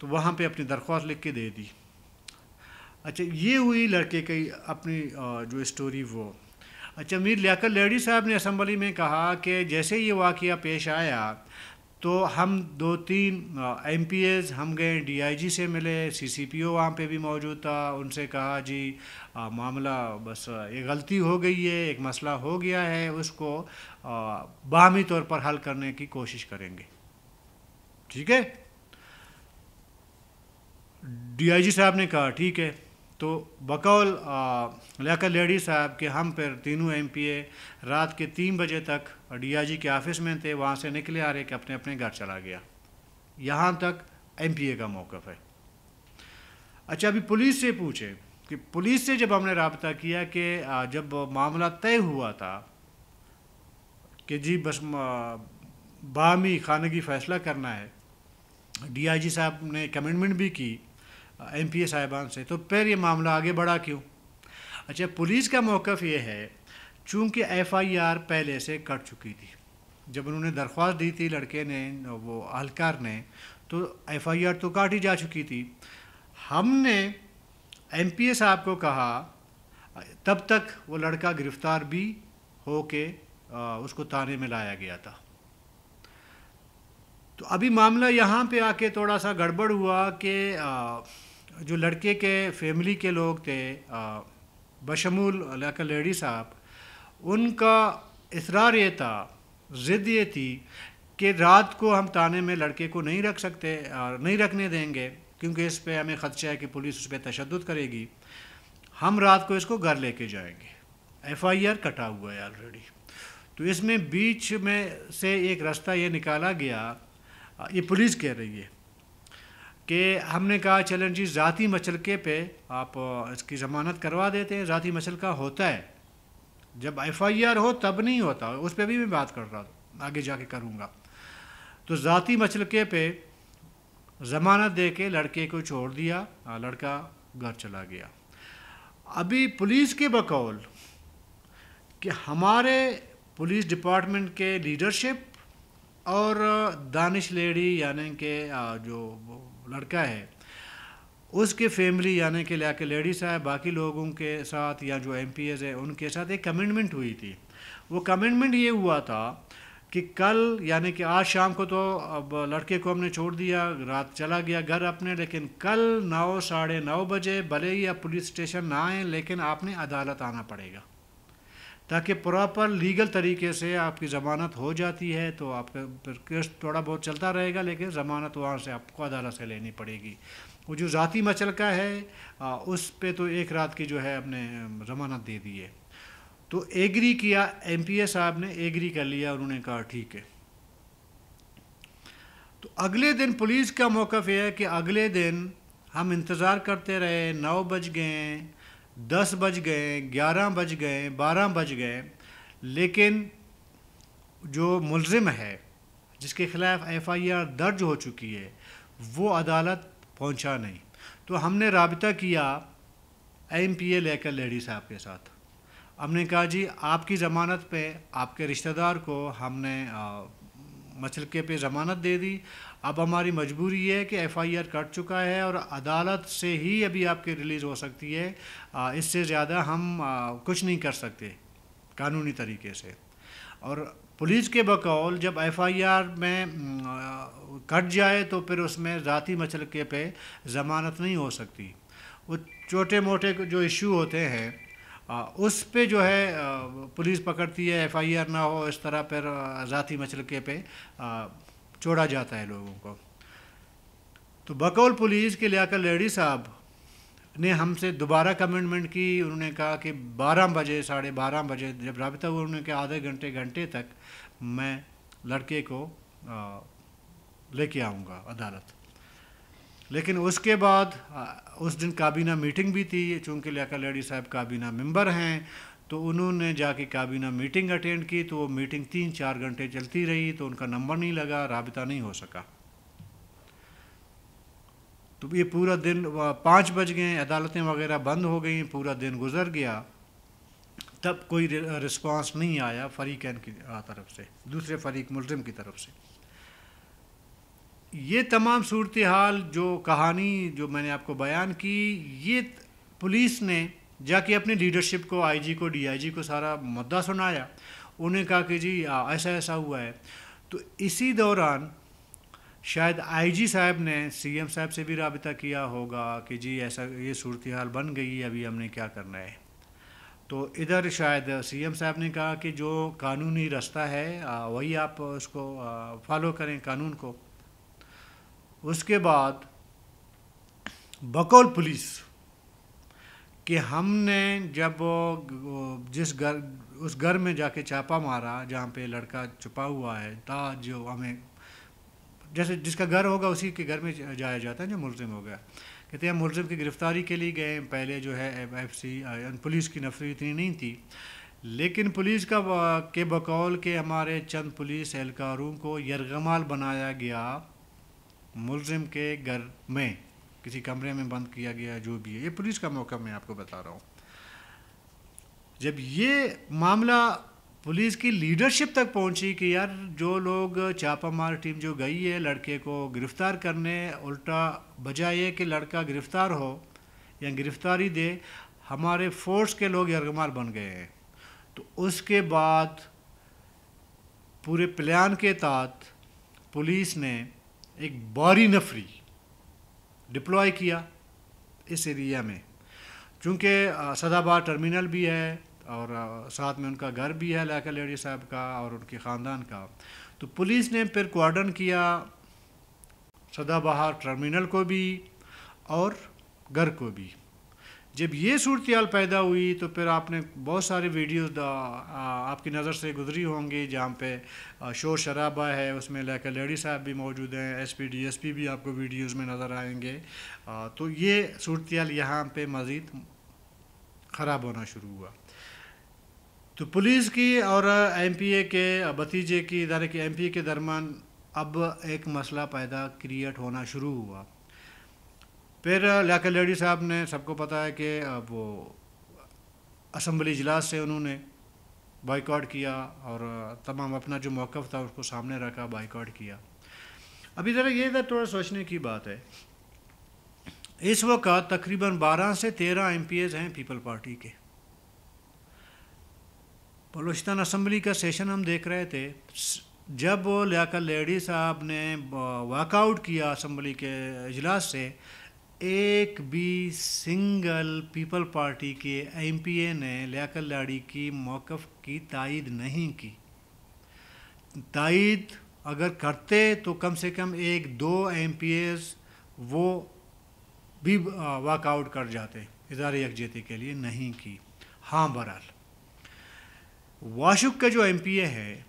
تو وہاں پہ اپنی درخواست لکھ کے دے دی۔ اچھا یہ ہوئی لڑکے کی اپنی جو اسٹوری وہ۔ اچھا میر لیاقت لیڈی صاحب نے اسمبلی میں کہا کہ جیسے یہ واقعہ پیش آیا تو ہم 2-3 ایم پی ایز ہم گئے، ڈی آئی جی سے ملے، سی سی پی او وہاں پہ بھی موجود تھا، ان سے کہا جی معاملہ بس ایک غلطی ہو گئی ہے، ایک مسئلہ ہو گیا ہے، اس کو باہمی طور پر حل کرنے کی کوشش کریں گے، ٹھیک ہے۔ ڈی آئی جی صاحب نے کہا ٹھیک ہے، تو بقول لیاقت لیڈی صاحب کہ ہم پھر تینوں ایم پی اے رات کے 3 بجے تک ڈی آئی جی کے آفس میں تھے، وہاں سے نکلے آ رہے کہ اپنے اپنے گھر چلا گیا۔ یہاں تک ایم پی اے کا موقف ہے۔ اچھا ابھی پولیس سے پوچھے کہ پولیس سے جب ہم نے رابطہ کیا کہ جب معاملہ طے ہوا تھا کہ جی بس باہمی خانگی فیصلہ کرنا ہے، ڈی آئی جی صاحب نے کمنٹمنٹ بھی کی ایم پی اے صاحبان سے، تو پھر یہ معاملہ آگے بڑھا کیوں؟ اچھا پولیس کا موقف یہ ہے چونکہ ایف آئی آر پہلے سے کٹ چکی تھی، جب انہوں نے درخواست دی تھی لڑکے نے، وہ اہلکار نے، تو ایف آئی آر تو کاٹی جا چکی تھی۔ ہم نے ایم پی اے صاحب کو کہا تب تک وہ لڑکا گرفتار بھی ہو کے اس کو تانے میں لایا گیا تھا۔ تو ابھی معاملہ یہاں پہ آ کے تھوڑا سا گڑبڑ ہوا کہ جو لڑکے کے فیملی کے لوگ تھے بشمول لیاقت لیڈی صاحب، ان کا اصرار یہ تھا، ضد یہ تھی کہ رات کو ہم تانے میں لڑکے کو نہیں رکھ سکتے، نہیں رکھنے دیں گے، کیونکہ اس پہ ہمیں خدشہ ہے کہ پولیس اس پہ تشدد کرے گی، ہم رات کو اس کو گھر لے کے جائیں گے۔ ایف آئی آر کٹا ہوا ہے آلریڈی۔ تو اس میں بیچ میں سے ایک راستہ یہ نکالا گیا، یہ پولیس کہہ رہی ہے کہ ہم نے کہا چلیں جی ذاتی مچلکے پہ آپ اس کی ضمانت کروا دیتے ہیں۔ ذاتی مچلکہ ہوتا ہے جب ایف آئی آر ہو، تب نہیں ہوتا، اس پہ بھی میں بات کر رہا ہوں، آگے جا کے کروں گا۔ تو ذاتی مچلکے پہ ضمانت دے کے لڑکے کو چھوڑ دیا، لڑکا گھر چلا گیا۔ ابھی پولیس کے بقول کہ ہمارے پولیس ڈپارٹمنٹ کے لیڈرشپ اور دانش لیڈی یعنی کہ جو لڑکا ہے اس کے فیملی یعنی کہ لیاقت لیڈی صاحب باقی لوگوں کے ساتھ یا جو ایم پی ایز ہیں ان کے ساتھ ایک کمنٹمنٹ ہوئی تھی۔ وہ کمنٹمنٹ یہ ہوا تھا کہ کل یعنی کہ آج شام کو تو اب لڑکے کو ہم نے چھوڑ دیا، رات چلا گیا گھر اپنے، لیکن کل 9-9:30 بجے بھلے ہی آپ پولیس اسٹیشن نہ آئیں لیکن آپ نے عدالت آنا پڑے گا، تاکہ پراپر لیگل طریقے سے آپ کی ضمانت ہو جاتی ہے، تو آپ کا پھر کیس تھوڑا بہت چلتا رہے گا لیکن ضمانت وہاں سے آپ کو عدالت سے لینی پڑے گی۔ وہ جو ذاتی مچلکا ہے اس پہ تو 1 رات کی جو ہے ہم نے ضمانت دے دی ہے۔ تو ایگری کیا، ایم پی اے صاحب نے ایگری کر لیا، انہوں نے کہا ٹھیک ہے۔ تو اگلے دن پولیس کا موقف یہ ہے کہ اگلے دن ہم انتظار کرتے رہے، 9 بج گئے، 10 بج گئے، 11 بج گئے، 12 بج گئے، لیکن جو ملزم ہے جس کے خلاف ایف آئی آر درج ہو چکی ہے وہ عدالت پہنچا نہیں۔ تو ہم نے رابطہ کیا ایم پی اے لیاقت لیڈی صاحب کے ساتھ، ہم نے کہا جی آپ کی ضمانت پہ آپ کے رشتہ دار کو ہم نے مچلکے پہ ضمانت دے دی، اب ہماری مجبوری یہ ہے کہ ایف آئی آر کٹ چکا ہے اور عدالت سے ہی ابھی آپ کی ریلیز ہو سکتی ہے، اس سے زیادہ ہم کچھ نہیں کر سکتے قانونی طریقے سے۔ اور پولیس کے بقول جب ایف آئی آر میں کٹ جائے تو پھر اس میں ذاتی مچلکے پہ ضمانت نہیں ہو سکتی، وہ چھوٹے موٹے جو ایشو ہوتے ہیں اس پہ جو ہے پولیس پکڑتی ہے، ایف آئی آر نہ ہو، اس طرح پھر ذاتی مچلکے پہ چھوڑا جاتا ہے لوگوں کو۔ تو بقول پولیس کے لیاقت لیڈی صاحب نے ہم سے دوبارہ کمنٹمنٹ کی، انہوں نے کہا کہ 12 بجے 12:30 بجے جب رابطہ ہوا، انہوں نے کہا آدھے گھنٹے تک میں لڑکے کو لے کے آؤں گا عدالت۔ لیکن اس کے بعد اس دن کابینہ میٹنگ بھی تھی، چونکہ لیاقت لیڈی صاحب کابینہ ممبر ہیں، تو انہوں نے جا کے کابینہ میٹنگ اٹینڈ کی، تو وہ میٹنگ 3-4 گھنٹے چلتی رہی، تو ان کا نمبر نہیں لگا، رابطہ نہیں ہو سکا۔ تو یہ پورا دن 5 بج گئے، عدالتیں وغیرہ بند ہو گئیں، پورا دن گزر گیا، تب کوئی رسپانس نہیں آیا فریقین کی طرف سے، دوسرے فریق ملزم کی طرف سے۔ یہ تمام صورتحال جو کہانی جو میں نے آپ کو بیان کی، یہ پولیس نے جا کے اپنے لیڈرشپ کو، آئی جی کو، ڈی آئی جی کو سارا مدعا سنایا. انہیں کہا کہ جی ایسا ایسا ہوا ہے. تو اسی دوران شاید آئی جی صاحب نے سی ایم صاحب سے بھی رابطہ کیا ہوگا کہ جی ایسا یہ صورتحال بن گئی، ابھی ہم نے کیا کرنا ہے. تو ادھر شاید سی ایم صاحب نے کہا کہ جو قانونی راستہ ہے وہی آپ اس کو فالو کریں، قانون کو. اس کے بعد بقول پولیس کہ ہم نے جب اس گھر میں جا کے چھاپا مارا جہاں پہ لڑکا چھپا ہوا ہے تھا، جو ہمیں جیسے جس کا گھر ہوگا اسی کے گھر میں جایا جاتا ہے جو ملزم ہو گیا. کہتے ہیں ہم ملزم کی گرفتاری کے لیے گئے. پہلے جو ہے ایف سی پولیس کی نفری اتنی نہیں تھی، لیکن پولیس کے بقول کہ ہمارے چند پولیس اہلکاروں کو یرغمال بنایا گیا ملزم کے گھر میں، کسی کمرے میں بند کیا گیا. جو بھی ہے یہ پولیس کا موقع میں آپ کو بتا رہا ہوں. جب یہ معاملہ پولیس کی لیڈرشپ تک پہنچی کہ یار جو لوگ چھاپا مار ٹیم جو گئی ہے لڑکے کو گرفتار کرنے، الٹا بجائے کہ لڑکا گرفتار ہو یا گرفتاری دے، ہمارے فورس کے لوگ یرغمال بن گئے ہیں. تو اس کے بعد پورے پلان کے تحت پولیس نے ایک باری نفری ڈپلوائے کیا اس ایریا میں، چونکہ سدا باد ٹرمینل بھی ہے اور ساتھ میں ان کا گھر بھی ہے لیاقت لیڈی صاحب کا اور ان کے خاندان کا. تو پولیس نے پھر کوارڈن کیا سدا بہار ٹرمینل کو بھی اور گھر کو بھی. جب یہ صورتحال پیدا ہوئی تو پھر آپ نے بہت سارے ویڈیوز آپ کی نظر سے گزری ہوں گی جہاں پہ شور شرابہ ہے. اس میں لیاقت لیڈی صاحب بھی موجود ہیں، S P D S P بھی آپ کو ویڈیوز میں نظر آئیں گے. تو یہ صورتحال یہاں پہ مزید خراب ہونا شروع ہوا. تو پولیس کی اور ایم پی اے کے بھتیجے کی ادارے کے ایم پی اے کے درمیان اب ایک مسئلہ پیدا کریٹ ہونا شروع ہوا. پھر لیاقت لیڈی صاحب نے، سب کو پتہ ہے کہ وہ اسمبلی اجلاس سے انہوں نے بائیکاٹ کیا اور تمام اپنا جو موقف تھا اس کو سامنے رکھا، بائیکاٹ کیا. ابھی ذرا یہ تھوڑا سوچنے کی بات ہے، اس وقت تقریباً 12 سے 13 ایم پی ایز ہیں پیپل پارٹی کے. بلوچستان اسمبلی کا سیشن ہم دیکھ رہے تھے، جب لیاقت لیڈی صاحب نے واک آؤٹ کیا اسمبلی کے اجلاس سے، ایک بھی سنگل پیپل پارٹی کے ایم پی اے نے لیاقت لیڈی کی موقف کی تائید نہیں کی. تائید اگر کرتے تو کم سے کم 1-2 ایم پی ایز وہ بھی واک آؤٹ کر جاتے، ادارے یکجہتی کے لیے نہیں کی. ہاں بہرحال واشک کا جو ایم پی اے ہے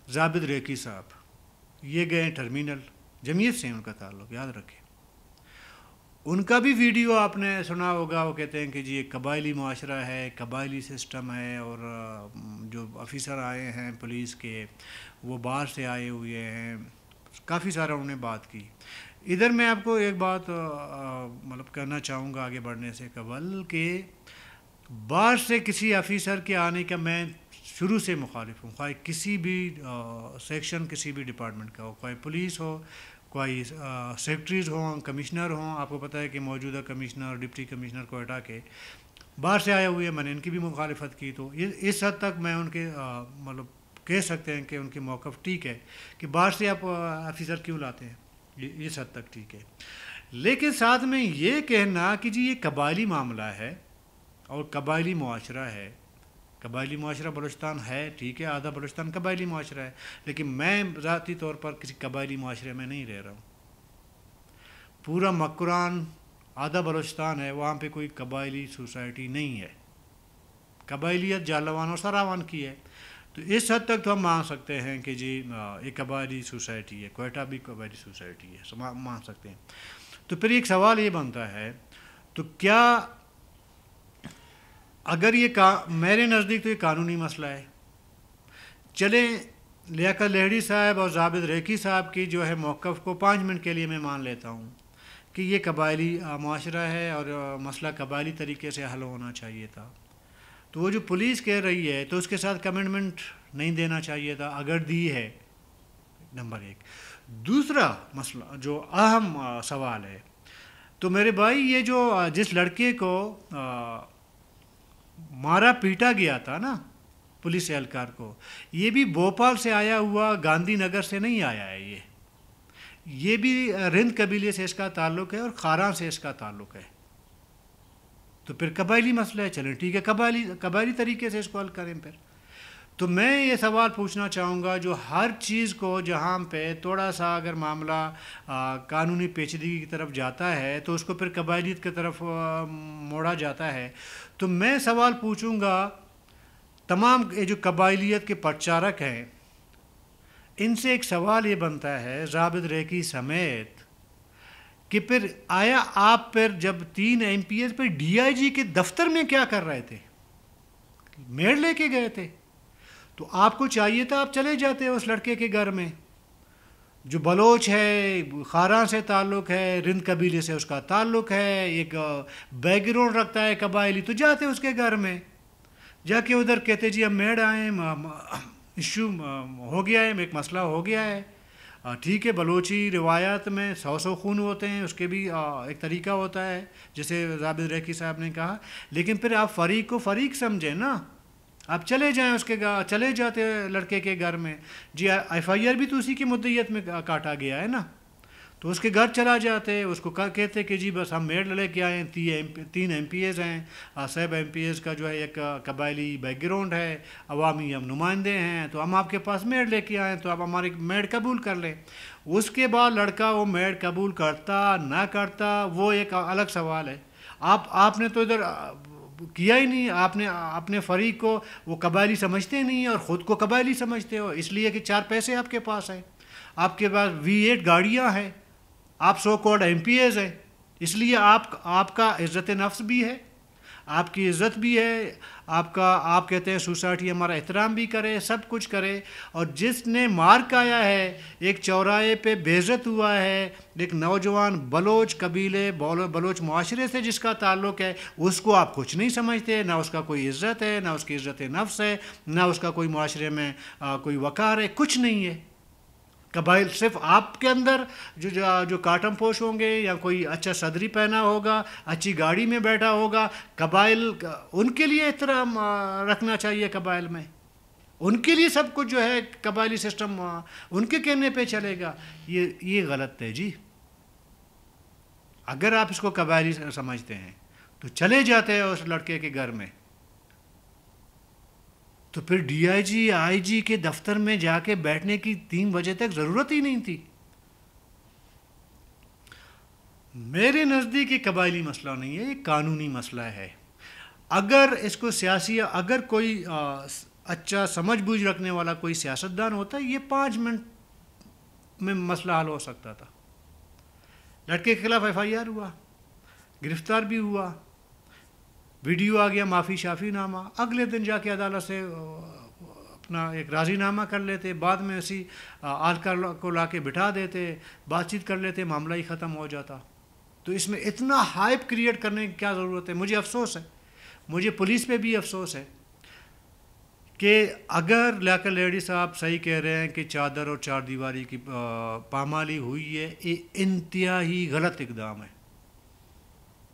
زابد ریکی صاحب، یہ گئے ٹرمینل، جمعیت سے ان کا تعلق، یاد رکھیں. ان کا بھی ویڈیو آپ نے سنا ہوگا، وہ کہتے ہیں کہ جی ایک قبائلی معاشرہ ہے، قبائلی سسٹم ہے، اور جو آفیسر آئے ہیں پولیس کے وہ باہر سے آئے ہوئے ہیں. کافی سارا انہوں نے بات کی. ادھر میں آپ کو ایک بات مطلب کرنا چاہوں گا آگے بڑھنے سے قبل کہ باہر سے کسی آفیسر کے آنے کا میں شروع سے مخالف ہوں، خواہ کسی بھی سیکشن کسی بھی ڈپارٹمنٹ کا ہو، کوئی پولیس ہو، کوئی سیکٹریز ہوں، کمشنر ہوں. آپ کو پتہ ہے کہ موجودہ کمشنر، ڈپٹی کمشنر کو ہٹا کے باہر سے آئے ہوئے، میں نے ان کی بھی مخالفت کی. تو اس حد تک میں ان کے مطلب کہہ سکتے ہیں کہ ان کے موقف ٹھیک ہے کہ باہر سے آپ آفیسر کیوں لاتے ہیں، اس حد تک ٹھیک ہے. لیکن ساتھ میں یہ کہنا کہ جی یہ قبائلی معاملہ ہے اور قبائلی معاشرہ ہے، قبائلی معاشرہ بلوچستان ہے، ٹھیک ہے، آدھا بلوچستان قبائلی معاشرہ ہے، لیکن میں ذاتی طور پر کسی قبائلی معاشرے میں نہیں رہ رہا ہوں. پورا مکران آدھا بلوچستان ہے، وہاں پہ کوئی قبائلی سوسائٹی نہیں ہے. قبائلیت جالوان اور سراوان کی ہے. تو اس حد تک تو ہم مان سکتے ہیں کہ جی ایک قبائلی سوسائٹی ہے، کوئٹہ بھی قبائلی سوسائٹی ہے، مان سکتے ہیں. تو پھر ایک سوال یہ بنتا ہے، تو کیا اگر یہ میرے نزدیک تو یہ قانونی مسئلہ ہے. چلیں لیاقت لیڈی صاحب اور زابد ریکی صاحب کی جو ہے موقف کو 5 منٹ کے لیے میں مان لیتا ہوں کہ یہ قبائلی معاشرہ ہے اور مسئلہ قبائلی طریقے سے حل ہونا چاہیے تھا. تو وہ جو پولیس کہہ رہی ہے تو اس کے ساتھ کمٹمنٹ نہیں دینا چاہیے تھا اگر دی ہے، نمبر 1. دوسرا مسئلہ جو اہم سوال ہے، تو میرے بھائی یہ جو جس لڑکے کو مارا پیٹا گیا تھا نا پولیس اہلکار کو، یہ بھی بھوپال سے آیا ہوا، گاندھی نگر سے نہیں آیا ہے، یہ بھی رند قبیلے سے اس کا تعلق ہے اور کھاراں سے اس کا تعلق ہے. تو پھر قبائلی مسئلہ ہے، چلیں ٹھیک ہے، قبائلی طریقے سے اس کو حل کریں. پھر تو میں یہ سوال پوچھنا چاہوں گا، جو ہر چیز کو جہاں پہ تھوڑا سا اگر معاملہ قانونی پیچیدگی کی طرف جاتا ہے تو اس کو پھر قبائلیت کی طرف موڑا جاتا ہے. تو میں سوال پوچھوں گا تمام یہ جو قبائلیت کے پرچارک ہیں، ان سے ایک سوال یہ بنتا ہے ضابط ریکی سمیت کہ پھر آیا آپ پھر جب 3 MPs پہ DIG کے دفتر میں کیا کر رہے تھے؟ میڑ لے کے گئے تھے. تو آپ کو چاہیے تھا آپ چلے جاتے اس لڑکے کے گھر میں، جو بلوچ ہے، کھاراں سے تعلق ہے، رند قبیلے سے اس کا تعلق ہے، ایک بیک گراؤنڈ رکھتا ہے قبائلی، تو جاتے اس کے گھر میں جا کے ادھر کہتے جی ہم میڑ آئے ہیں، ایشو ہو گیا ہے، ایک مسئلہ ہو گیا ہے. ٹھیک ہے، بلوچی روایات میں 100 خون ہوتے ہیں، اس کے بھی ایک طریقہ ہوتا ہے جیسے ضابط ریکی صاحب نے کہا. لیکن پھر آپ فریق کو فریق سمجھیں نا، آپ چلے جائیں اس کے چلے جاتے لڑکے کے گھر میں. جی FIR بھی تو اسی کی مدعیت میں کاٹا گیا ہے نا، تو اس کے گھر چلا جاتے، اس کو کہتے کہ جی بس ہم میڑ لے کے آئے ہیں، 3 MPs ہیں، سب MPs کا جو ہے ایک قبائلی بیک گراؤنڈ ہے، عوامی ہم نمائندے ہیں، تو ہم آپ کے پاس میڑ لے کے آئیں تو آپ ہماری میڑ قبول کر لیں. اس کے بعد لڑکا وہ میڑ قبول کرتا نہ کرتا وہ ایک الگ سوال ہے. آپ نے تو ادھر کیا ہی نہیں، آپ نے اپنے فریق کو وہ قبائلی سمجھتے نہیں اور خود کو قبائلی سمجھتے ہو، اس لیے کہ 4 پیسے آپ کے پاس ہیں، آپ کے پاس V8 گاڑیاں ہیں، آپ سو کالڈ MPs ہیں، اس لیے آپ کا عزت نفس بھی ہے، آپ کی عزت بھی ہے، آپ کہتے ہیں سوسائٹی ہمارا احترام بھی کرے، سب کچھ کرے. اور جس نے مار کایا ہے، ایک چوراہے پہ بے عزت ہوا ہے، ایک نوجوان بلوچ قبیلے بلوچ معاشرے سے جس کا تعلق ہے، اس کو آپ کچھ نہیں سمجھتے، نہ اس کا کوئی عزت ہے، نہ اس کی عزت نفس ہے، نہ اس کا کوئی معاشرے میں کوئی وقار ہے، کچھ نہیں ہے. قبائل صرف آپ کے اندر جو کاٹم پوش ہوں گے یا کوئی اچھا صدری پہنا ہوگا، اچھی گاڑی میں بیٹھا ہوگا، قبائل ان کے لیے احترام رکھنا چاہیے، قبائل میں ان کے لیے سب کچھ جو ہے قبائلی سسٹم ان کے کہنے پہ چلے گا. یہ غلط ہے جی. اگر آپ اس کو قبائلی سمجھتے ہیں تو چلے جاتے ہیں اس لڑکے کے گھر میں، تو پھر DIG IG کے دفتر میں جا کے بیٹھنے کی 3 بجے تک ضرورت ہی نہیں تھی. میرے نزدیک یہ قبائلی مسئلہ نہیں ہے، یہ قانونی مسئلہ ہے. اگر اس کو اگر کوئی اچھا سمجھ بوجھ رکھنے والا کوئی سیاستدان ہوتا ہے، یہ 5 منٹ میں مسئلہ حل ہو سکتا تھا. لڑکے کے خلاف FIR ہوا، گرفتار بھی ہوا، ویڈیو آ گیا، معافی شافی نامہ، اگلے دن جا کے عدالت سے اپنا ایک راضی نامہ کر لیتے، بعد میں اسی اہلکار کو لا کے بٹھا دیتے، بات چیت کر لیتے، معاملہ ہی ختم ہو جاتا. تو اس میں اتنا ہائپ کریٹ کرنے کی کیا ضرورت ہے؟ مجھے افسوس ہے، مجھے پولیس پہ بھی افسوس ہے کہ اگر لیاقت لیڈی صاحب صحیح کہہ رہے ہیں کہ چادر اور 4 دیواری کی پامالی ہوئی ہے، یہ انتہائی غلط اقدام ہے.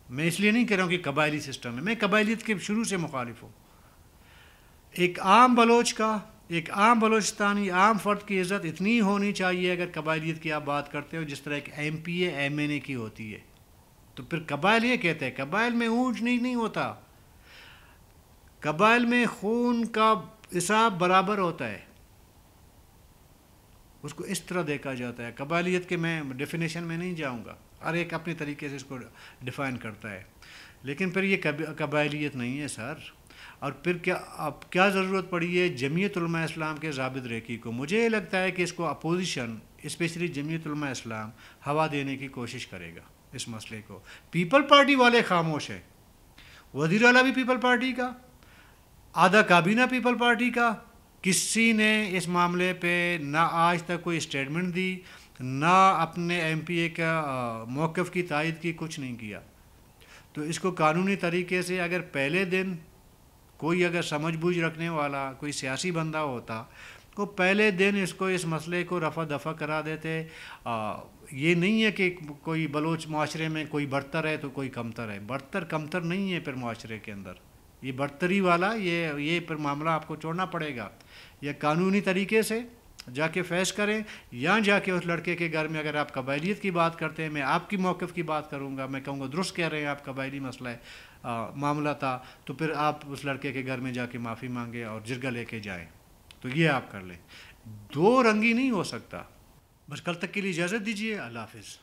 میں اس لیے نہیں کہہ رہا ہوں کہ قبائلی سسٹم ہے، میں قبائلیت کے شروع سے مخالف ہوں. ایک عام بلوچستانی عام فرد کی عزت اتنی ہونی چاہیے اگر قبائلیت کی آپ بات کرتے ہو جس طرح ایک MPA MNA کی ہوتی ہے. تو پھر قبائل یہ کہتے ہیں، قبائل میں اونچ نیچ نہیں ہوتا، قبائل میں خون کا حساب برابر ہوتا ہے، اس کو اس طرح دیکھا جاتا ہے. قبائلیت کے میں ڈیفینیشن میں نہیں جاؤں گا، ہر ایک اپنی طریقے سے اس کو ڈیفائن کرتا ہے، لیکن پھر یہ قبائلیت نہیں ہے سر. اور پھر کیا ضرورت پڑی ہے جمعیت علماء اسلام کے ضابط ریکی کو؟ مجھے یہ لگتا ہے کہ اس کو اپوزیشن اسپیشلی جمعیت علماء اسلام ہوا دینے کی کوشش کرے گا اس مسئلے کو. پیپل پارٹی والے خاموش ہیں، وزیر اعلیٰ بھی پیپل پارٹی کا، آدھا کابینہ پیپل پارٹی کا، کسی نے اس معاملے پہ نہ آج تک کوئی اسٹیٹمنٹ دی، نہ اپنے MPA کا موقف کی تائید کی، کچھ نہیں کیا. تو اس کو قانونی طریقے سے اگر پہلے دن کوئی اگر سمجھ بوجھ رکھنے والا کوئی سیاسی بندہ ہوتا کو پہلے دن اس مسئلے کو رفع دفع کرا دیتے۔ یہ نہیں ہے کہ کوئی بلوچ معاشرے میں کوئی برتر ہے تو کوئی کمتر ہے، برتر کمتر نہیں ہے پھر معاشرے کے اندر، یہ برتری والا یہ پھر معاملہ آپ کو چھوڑنا پڑے گا، یا قانونی طریقے سے جا کے فیص کریں، یا جا کے اس لڑکے کے گھر میں، اگر آپ قبائلیت کی بات کرتے ہیں، میں آپ کی موقف کی بات کروں گا، میں کہوں گا درست کہہ رہے ہیں آپ، قبائلی مسئلہ ہے، معاملہ تھا، تو پھر آپ اس لڑکے کے گھر میں جا کے معافی مانگیں اور جرگہ لے کے جائیں، تو یہ آپ کر لیں۔ دو رنگی نہیں ہو سکتا۔ بس کل تک کے لیے اجازت دیجیے، اللہ حافظ۔